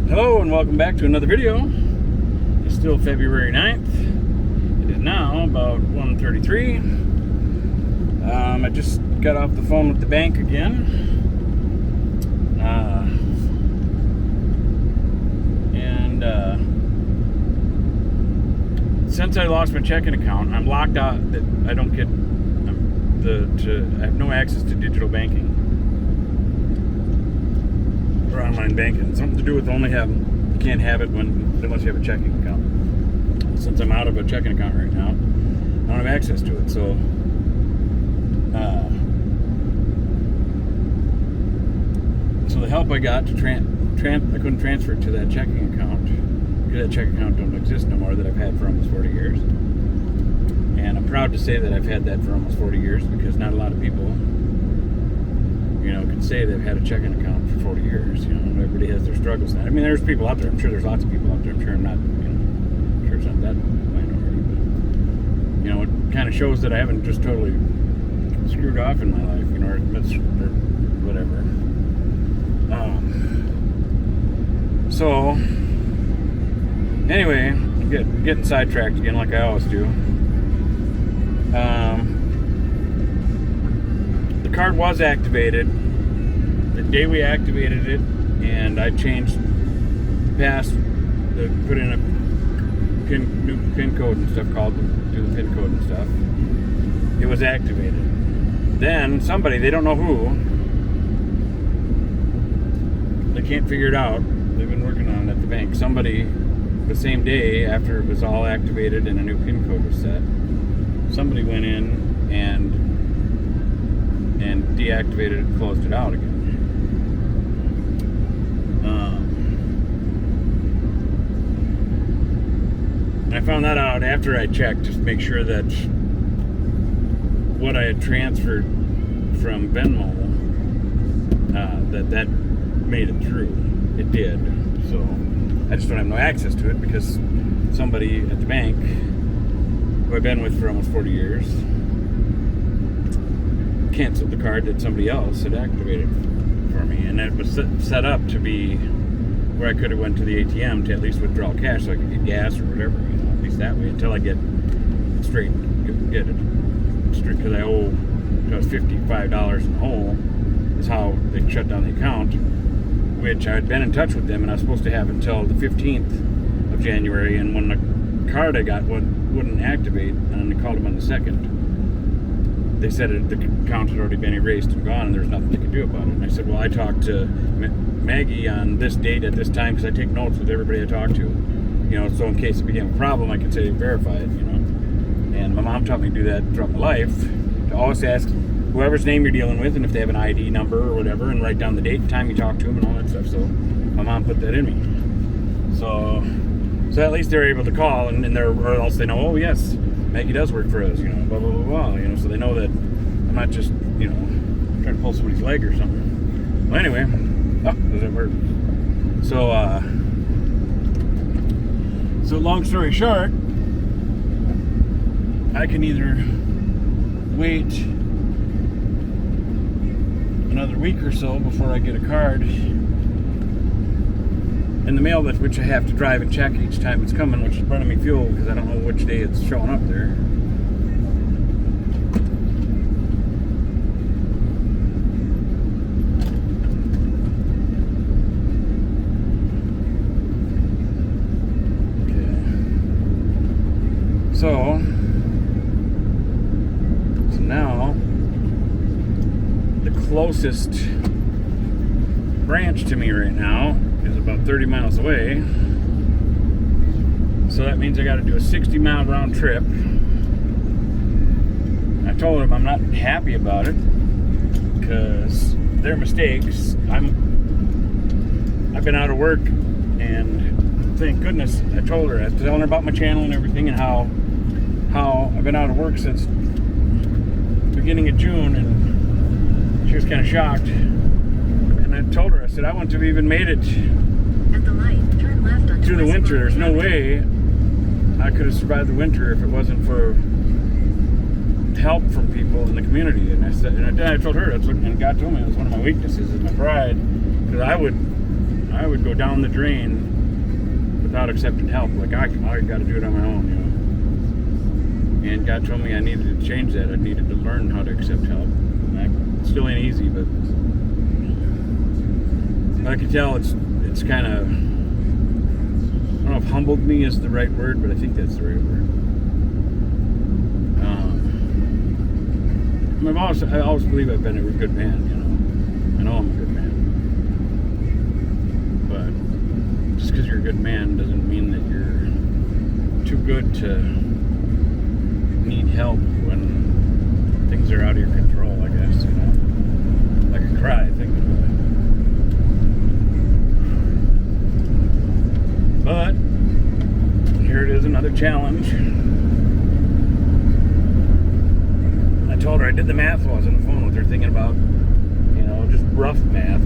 Hello and welcome back to another video. It's still February 9th. It is now about 1:33. I just got off the phone with the bank again. Since I lost my checking account, I'm locked out. I don't get I have no access to digital banking or online banking. Something to do with you can't have it unless you have a checking account. Since I'm out of a checking account right now, I don't have access to it. So the help I got to I couldn't transfer it to that checking account because that checking account don't exist no more that I've had for almost 40 years. And I'm proud to say that I've had that for almost 40 years because not a lot of people, can say they've had a checking account for 40 years. Everybody has their struggles now. I mean, there's people out there. I'm sure there's lots of people out there. I'm sure I'm not, I'm sure it's not that minority. But, it kind of shows that I haven't just totally screwed off in my life, or whatever. So, anyway, I'm getting sidetracked again like I always do. The card was activated the day we activated it, and I changed put in a new PIN code and stuff, do the PIN code and stuff. It was activated. Then somebody, they don't know who, they can't figure it out. They've been working on it at the bank. Somebody, the same day after it was all activated and a new PIN code was set, somebody went in and deactivated it, closed it out again. I found that out after I checked just to make sure that what I had transferred from Venmo, that made it through. It did. So I just don't have no access to it because somebody at the bank who I've been with for almost 40 years canceled the card that somebody else had activated for me, and it was set up to be where I could have went to the ATM to at least withdraw cash so I could get gas or whatever, at least that way until I get it straight because I owe $55 in the hole is how they shut down the account, which I had been in touch with them and I was supposed to have until the 15th of January, and when the card I got wouldn't activate, and I called them on the 2nd. They said the account had already been erased and gone, and there's nothing they could do about it. And I said, well, I talked to Maggie on this date at this time because I take notes with everybody I talk to, so in case it became a problem, I could say verify it, And my mom taught me to do that throughout my life, to always ask whoever's name you're dealing with, and if they have an ID number or whatever, and write down the date and time you talk to them and all that stuff. So my mom put that in me. So at least they're able to call, or else they know, oh yes, Maggie does work for us, blah, blah, blah, blah, so they know that I'm not just, trying to pull somebody's leg or something. Well, anyway, does that work? So long story short, I can either wait another week or so before I get a card in the mail, which I have to drive and check each time it's coming, which is burning me fuel because I don't know which day it's showing up there. Okay. So now the closest branch to me right now is about 30 miles away, so that means I got to do a 60-mile round trip. I told them I'm not happy about it because they're mistakes. I've been out of work, and thank goodness I told her. I was telling her about my channel and everything, and how I've been out of work since the beginning of June, and she was kind of shocked. And I told her, I said, I wouldn't have even made it through the winter. There's no way I could have survived the winter if it wasn't for help from people in the community. And I said, and I told her that's what, and God told me it was one of my weaknesses is my pride, because I I would go down the drain without accepting help. Like, I got to do it on my own, And God told me I needed to change that. I needed to learn how to accept help. And it still ain't easy, but I can tell it's kind of, I don't know if humbled me is the right word, but I think that's the right word. I always believe I've been a good man, I know I'm a good man. But just because you're a good man doesn't mean that you're too good to need help when things are out of your control, I guess, I could cry thinking about it. But here it is, another challenge. I told her, I did the math while I was on the phone with her, thinking about, just rough math.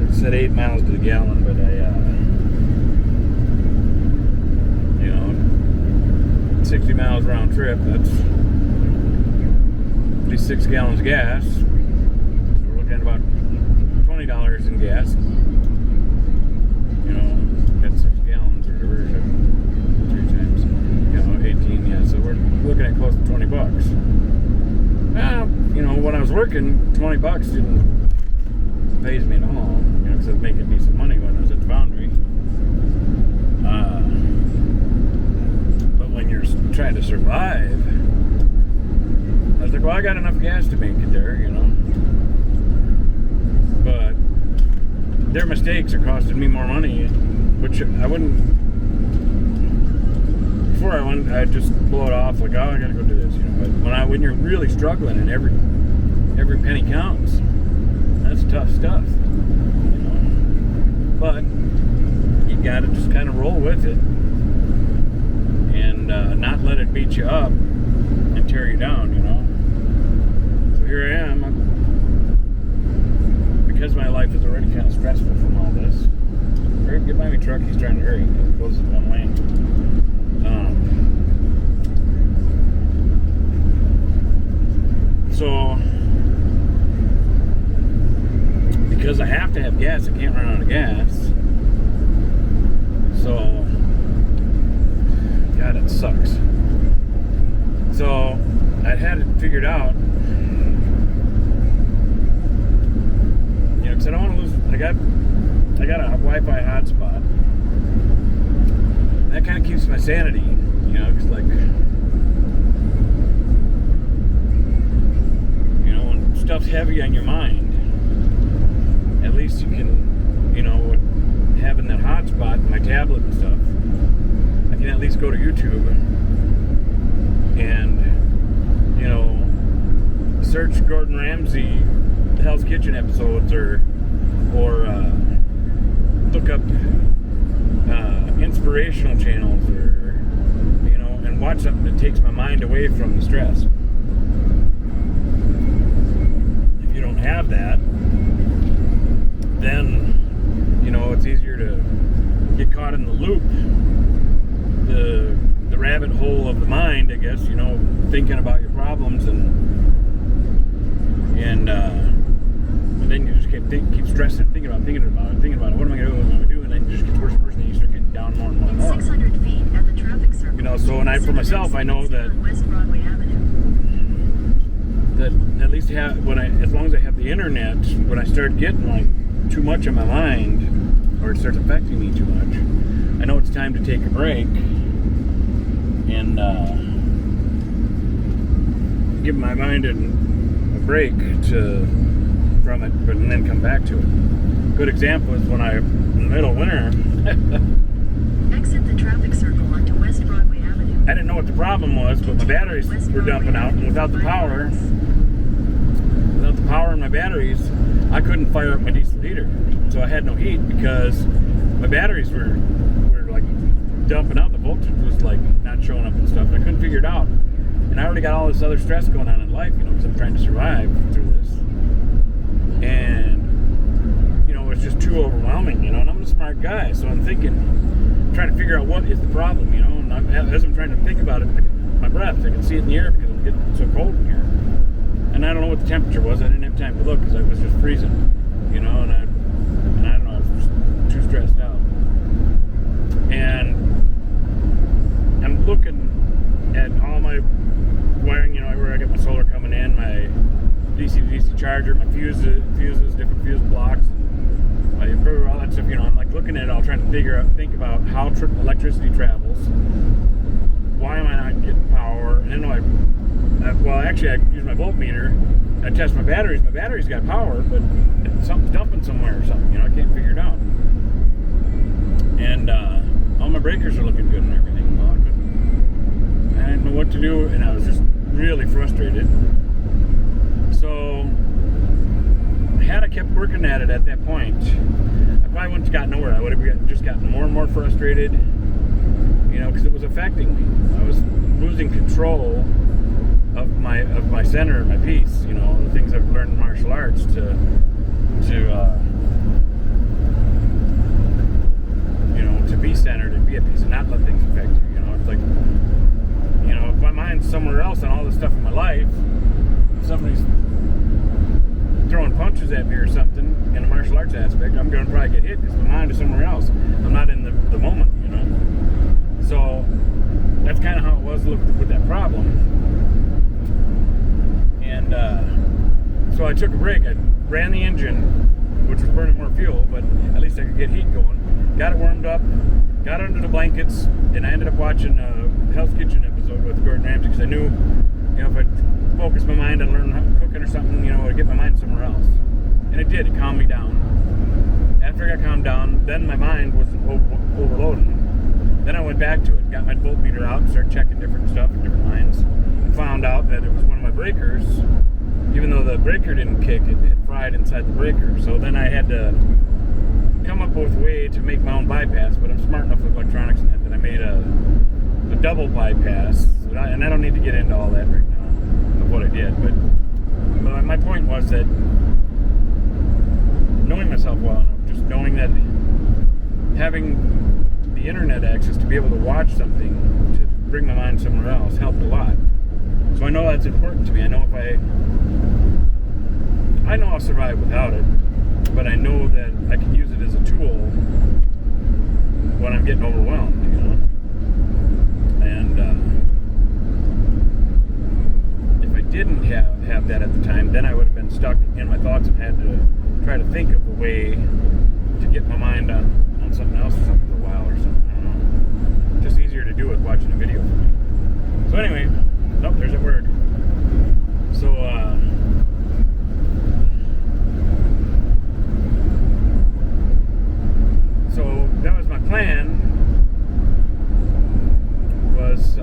It said 8 miles to the gallon, but 60 miles round trip, that's at least 6 gallons of gas. So we're looking at about $20 in gas. Got 6 gallons or whatever, 3 times, 18, so we're looking at close to $20. When I was working, $20 didn't phase me at all, because I was making decent money when I was at the foundry. But when you're trying to survive, I was like, well, I got enough gas to make it there, But their mistakes are costing me more money, which I wouldn't. Before I went, I'd just blow it off like, oh, I gotta go do this, But when you're really struggling and every penny counts, that's tough stuff, But you gotta just kind of roll with it and not let it beat you up and tear you down, So here I am. Because my life is already kind of stressful from all this. Hurry, get by me, truck. He's trying to hurry. It goes in one lane. So, because I have to have gas, I can't run out of gas. So, God, it sucks. So, I had it figured out. Because I don't want to lose. I got a Wi-Fi hotspot. That kind of keeps my sanity, because when stuff's heavy on your mind, at least you can, having that hotspot, my tablet and stuff, I can at least go to YouTube and, search Gordon Ramsay Hell's Kitchen episodes or look up inspirational channels or and watch something that takes my mind away from the stress. If you don't have that, then it's easier to get caught in the loop, the rabbit hole of the mind, I guess, thinking about your problems and then you just keep stressing, thinking about it. What am I going to do? What am I going to do? And then you just get worse and worse, and then you start getting down more and more and more. 600 feet at the traffic circle. So for myself, I know that West Broadway Avenue. That at least as long as I have the internet, when I start getting too much on my mind, or it starts affecting me too much, I know it's time to take a break and give my mind a break from it, and then come back to it. Good example is when in the middle of winter, exit the traffic circle onto West Broadway Avenue. I didn't know what the problem was, but my batteries were dumping out, and without the power in my batteries, I couldn't fire up my diesel heater. So I had no heat because my batteries were dumping out. The voltage was not showing up and stuff, and I couldn't figure it out. And I already got all this other stress going on in life, because I'm trying to survive through this. And, it's just too overwhelming, and I'm a smart guy, so I'm trying to figure out what is the problem, and as I'm trying to think about it, my breath, I can see it in the air because I'm getting so cold in here. And I don't know what the temperature was. I didn't have time to look because I was just freezing, and I don't know, I was just too stressed out. And I'm looking at all my wiring, where I get my solar coming in, my DC-DC charger, my fuses, different fuse blocks, my inverter, all that stuff. I'm like looking at it all, trying to think about how electricity travels. Why am I not getting power? And then actually I use my voltmeter. I test my batteries. My battery's got power, but something's dumping somewhere or something. I can't figure it out. And all my breakers are looking good and everything. Well, I didn't know what to do, and I was just really frustrated. So, had I kept working at it at that point, I probably wouldn't have gotten nowhere. I would have just gotten more and more frustrated, because it was affecting me. I was losing control of my center and my peace. The things I've learned in martial arts to be centered and be at peace and not let things affect you. It's like, if my mind's somewhere else on all the stuff in my life, if somebody's throwing punches at me or something in a martial arts aspect, I'm going to probably get hit because my mind is somewhere else. I'm not in the moment, So that's kind of how it was with that problem. And so I took a break. I ran the engine, which was burning more fuel, but at least I could get heat going. Got it warmed up, got under the blankets, and I ended up watching a Hell's Kitchen episode with Gordon Ramsay because I knew, if I focused my mind on learning how cooking or something, it would get my mind somewhere else. And it did. It calmed me down. After I got calmed down, then my mind was overloading. Then I went back to it, got my voltmeter out, and started checking different stuff in different lines, and found out that it was one of my breakers. Even though the breaker didn't kick, it had fried inside the breaker. So then I had to come up with a way to make my own bypass, but I'm smart enough with electronics that I made a double bypass. And I don't need to get into all that right now of what I did, but my point was that knowing myself well enough, just knowing that having the internet access to be able to watch something to bring my mind somewhere else helped a lot. So I know that's important to me. I know I'll survive without it, but I know that I can use it as a tool when I'm getting overwhelmed, And if I didn't have that at the time, then I would have been stuck in my thoughts and had to try to think of a way to get my mind on something else or something for a while or something. I don't know. Just easier to do it watching a video for me. So anyway, nope, there's that word. So that was my plan, was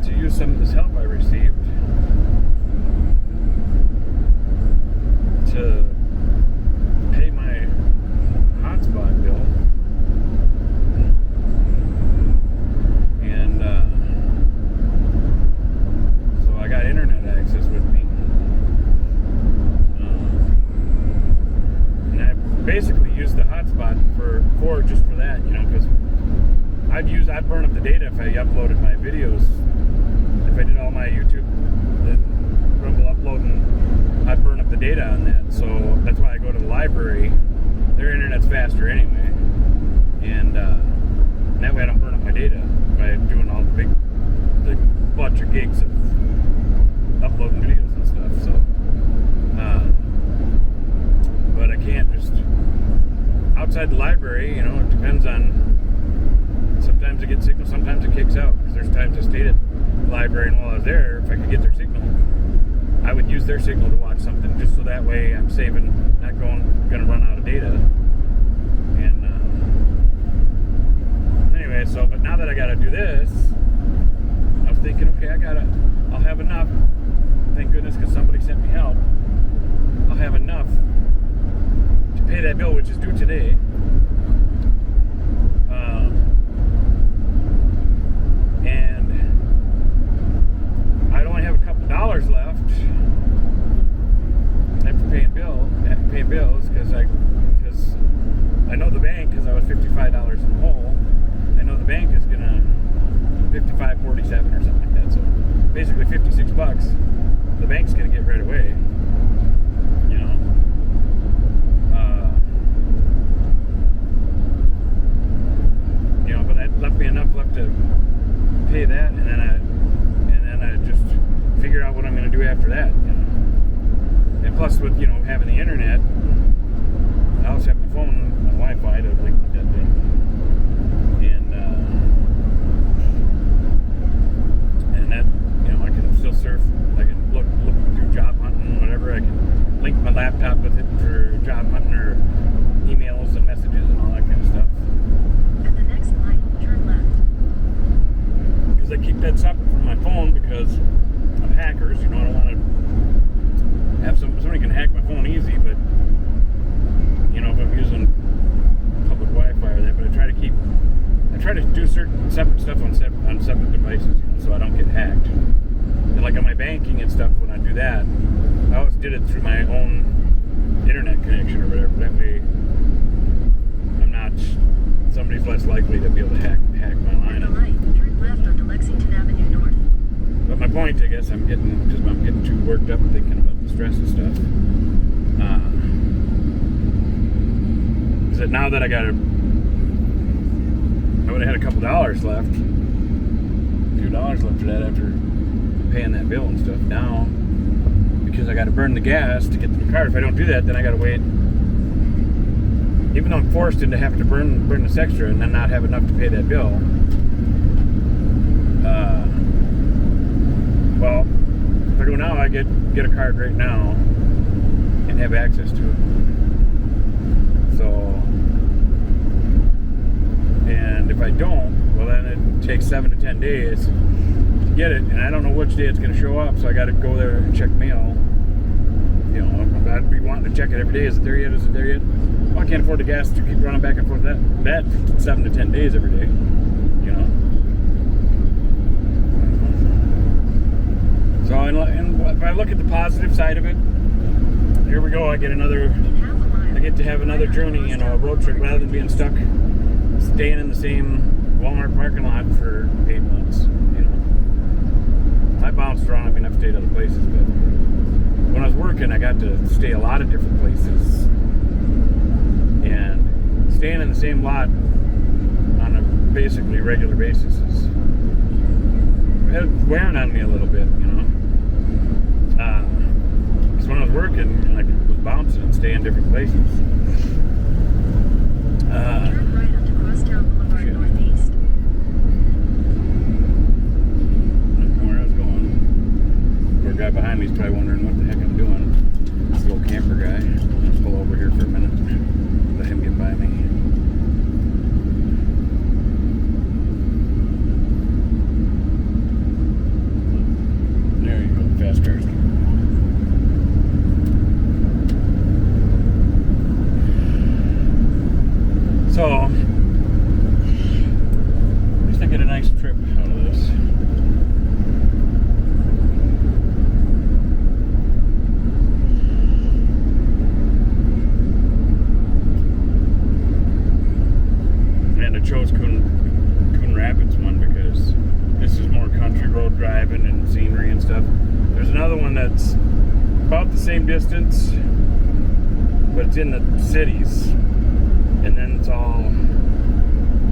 to use some of this help I received to pay my hotspot bill. And so I got internet access with me. And I basically used the hotspot for just for that, because I'd burn up the data if I uploaded my videos. If I did all my YouTube, the Rumble uploading, I'd burn up the data on that. So that's why I go to the library. Their internet's faster anyway. And that way I don't burn up my data by doing all the bunch of gigs of uploading videos and stuff. So, but I can't just outside the library. It depends on. Sometimes I get signal, sometimes it kicks out. Because there's times I stayed at the library, and while I was there, if I could get their signal, I would use their signal to watch something, just so that way I'm saving, not going to run out of data. And anyway, but now that I got to do this, I was thinking, okay, I'll have enough. Thank goodness, because somebody sent me help. I'll have enough to pay that bill, which is due today. And I'd only have a couple dollars left after paying bills, because I know the bank, because I was $55 in the hole. I know the bank is gonna $55.47 or something like that. So basically $56, the bank's gonna get right away. having the internet, I always have my phone, my Wi-Fi to link with that thing. And that, I can still surf. I can look through job hunting, whatever. I can link my laptop with it for job hunting or emails and messages and all that kind of stuff. At the next light, turn left. Because I keep that separate from my phone because of hackers. I don't want to have somebody can hack my phone easy, but if I'm using public Wi-Fi or that. But I try to do certain separate stuff on separate devices, so I don't get hacked. And like on my banking and stuff, when I do that, I always did it through my own internet connection or whatever. That way, somebody's less likely to be able to hack my line. At the light, turn left onto Lexington Avenue North. But my point, I guess, I'm getting too worked up thinking about the stress and stuff. Is that now that I would have had a couple dollars left, $2 left for that after paying that bill and stuff. Now, because I got to burn the gas to get to the car. If I don't do that, then I got to wait. Even though I'm forced into having to burn this extra and then not have enough to pay that bill. Well, if I go now, I get a card right now and have access to it. So, and if I don't, well, then it takes 7 to 10 days to get it, and I don't know which day it's going to show up, so I got to go there and check mail. I'd be wanting to check it every day. Is it there yet? Is it there yet? Well, I can't afford the gas to keep running back and forth that 7 to 10 days every day. So, and if I look at the positive side of it, here we go. I get to have another journey, a road trip, rather than being stuck staying in the same Walmart parking lot for 8 months. I bounced around. I've stayed other places, but when I was working, I got to stay a lot of different places, and staying in the same lot on a basically regular basis is wearing on me a little bit, because when I was working, I was bouncing and staying in different places. Turn right onto Crosstown Boulevard Northeast. Where I was going. Poor guy behind me is probably wondering what the heck I'm doing. This little camper guy. Let's pull over here for a minute. Let him get by me. There you go. Fast cars. So, at least I get a nice trip out of this. And I chose Coon Rapids one because this is more country road driving and scenery and stuff. There's another one that's about the same distance, but it's in the cities. And then it's all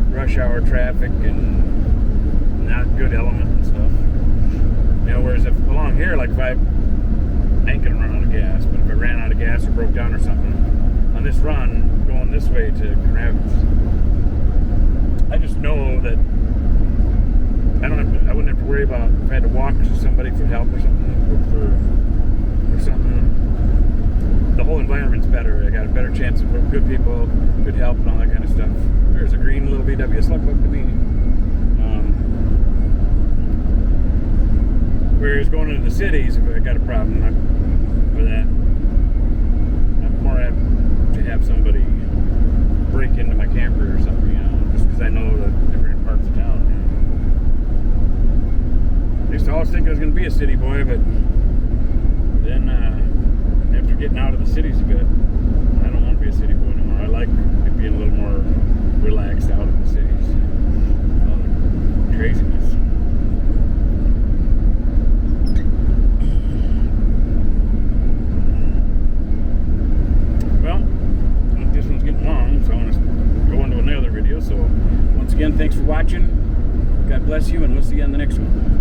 rush hour traffic and not good element and stuff. Whereas if along here, like if I ain't gonna run out of gas, but if I ran out of gas or broke down or something, on this run, going this way to Rapids, I just know that I wouldn't have to worry about if I had to walk to somebody for help or something, or something. The whole environment's better. I got a better chance of good people, good help, and all that kind of stuff. There's a green little VW. It's look to me. Whereas going into the cities, if I got a problem with that, I'm more apt to have somebody break into my camper or something, just because I know the different parts of town. I used to always think I was going to be a city boy, but then after getting out of the cities a bit, I don't want to be a city boy anymore. I like it being a little more relaxed out in the cities. All the craziness. Well, this one's getting long, so I want to go into another video. So once again, thanks for watching. God bless you, and we'll see you on the next one.